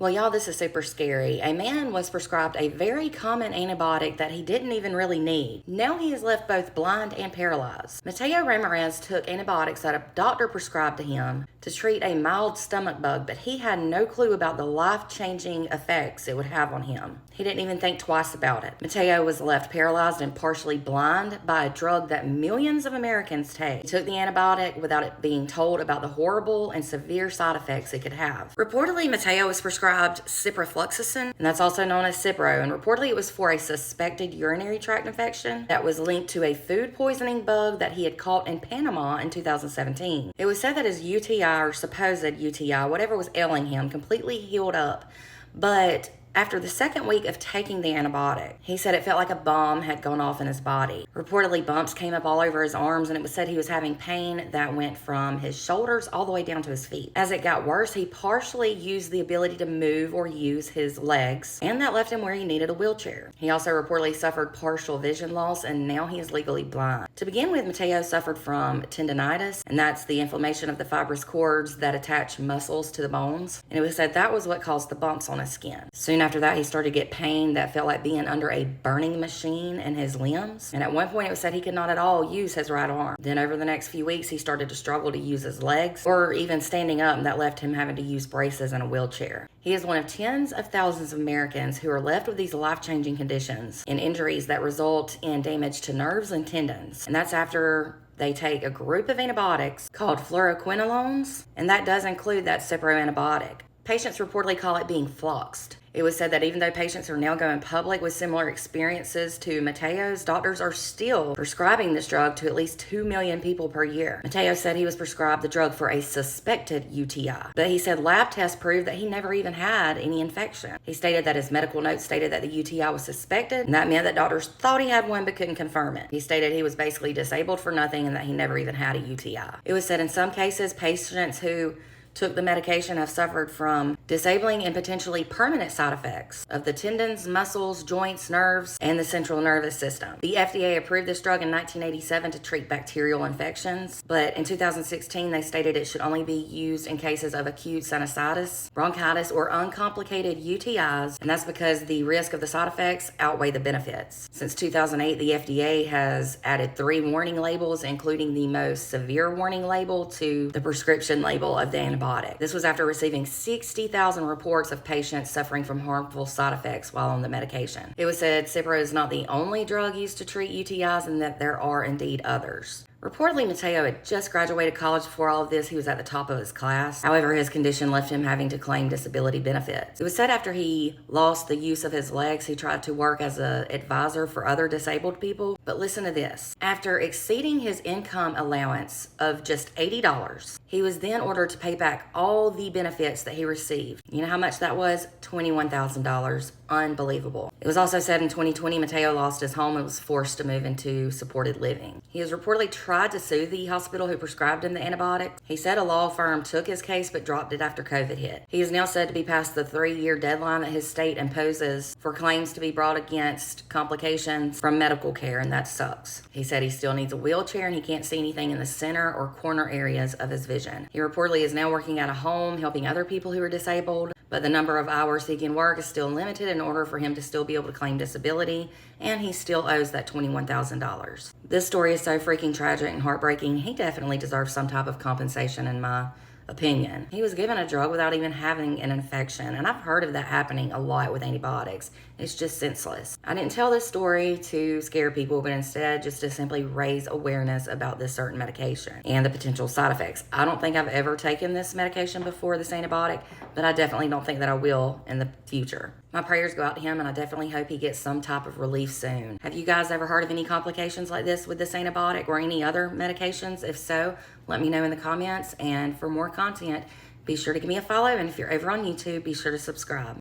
Well, y'all, this is super scary. A man was prescribed a very common antibiotic that he didn't even really need. Now he is left both blind and paralyzed. Mateo Ramirez took antibiotics that a doctor prescribed to him to treat a mild stomach bug, but he had no clue about the life-changing effects it would have on him. He didn't even think twice about it. Mateo was left paralyzed and partially blind by a drug that millions of Americans take. He took the antibiotic without it being told about the horrible and severe side effects it could have. Reportedly, Mateo was prescribed ciprofloxacin, and that's also known as Cipro, and reportedly it was for a suspected urinary tract infection that was linked to a food poisoning bug that he had caught in Panama in 2017. It was said that his UTI, or supposed UTI, whatever was ailing him, completely healed up, but after the second week of taking the antibiotic, he said it felt like a bomb had gone off in his body. Reportedly, bumps came up all over his arms, and it was said he was having pain that went from his shoulders all the way down to his feet. As it got worse, he partially used the ability to move or use his legs, and that left him where he needed a wheelchair. He also reportedly suffered partial vision loss, and now he is legally blind. To begin with, Mateo suffered from tendinitis, and that's the inflammation of the fibrous cords that attach muscles to the bones. And it was said that was what caused the bumps on his skin. Soon after that, he started to get pain that felt like being under a burning machine in his limbs. And at one point, it was said he could not at all use his right arm. Then over the next few weeks, he started to struggle to use his legs or even standing up, and that left him having to use braces and a wheelchair. He is one of tens of thousands of Americans who are left with these life-changing conditions and injuries that result in damage to nerves and tendons. And that's after they take a group of antibiotics called fluoroquinolones, and that does include that Cipro antibiotic. Patients reportedly call it being floxed. It was said that even though patients are now going public with similar experiences to Mateo's, doctors are still prescribing this drug to at least 2 million people per year. Mateo said he was prescribed the drug for a suspected UTI, but he said lab tests proved that he never even had any infection. He stated that his medical notes stated that the UTI was suspected, and that meant that doctors thought he had one but couldn't confirm it. He stated he was basically disabled for nothing and that he never even had a UTI. It was said in some cases, patients who took the medication have suffered from disabling and potentially permanent side effects of the tendons, muscles, joints, nerves, and the central nervous system. The FDA approved this drug in 1987 to treat bacterial infections, but in 2016 they stated it should only be used in cases of acute sinusitis, bronchitis, or uncomplicated UTIs, and that's because the risk of the side effects outweigh the benefits. Since 2008, the FDA has added 3 warning labels, including the most severe warning label to the prescription label of the antibiotic. This was after receiving 60,000 reports of patients suffering from harmful side effects while on the medication. It was said Cipro is not the only drug used to treat UTIs and that there are indeed others. Reportedly, Mateo had just graduated college before all of this. He was at the top of his class. However, his condition left him having to claim disability benefits. It was said after he lost the use of his legs, he tried to work as an advisor for other disabled people. But listen to this. After exceeding his income allowance of just $80, he was then ordered to pay back all the benefits that he received. You know how much that was? $21,000. Unbelievable. It was also said in 2020, Mateo lost his home and was forced to move into supported living. He has reportedly tried to sue the hospital who prescribed him the antibiotic. He said a law firm took his case but dropped it after COVID hit. He is now said to be past the 3-year deadline that his state imposes for claims to be brought against complications from medical care, and that sucks. He said he still needs a wheelchair and he can't see anything in the center or corner areas of his vision. He reportedly is now working at a home helping other people who are disabled, but the number of hours he can work is still limited in order for him to still be able to claim disability, and he still owes that $21,000. This story is so freaking tragic and heartbreaking. He definitely deserves some type of compensation in my opinion. He was given a drug without even having an infection, and I've heard of that happening a lot with antibiotics. It's just senseless. I didn't tell this story to scare people, but instead just to simply raise awareness about this certain medication and the potential side effects. I don't think I've ever taken this medication before, this antibiotic, but I definitely don't think that I will in the future. My prayers go out to him, and I definitely hope he gets some type of relief soon. Have you guys ever heard of any complications like this with this antibiotic or any other medications? If so, let me know in the comments. And for more content, be sure to give me a follow. And if you're over on YouTube, be sure to subscribe.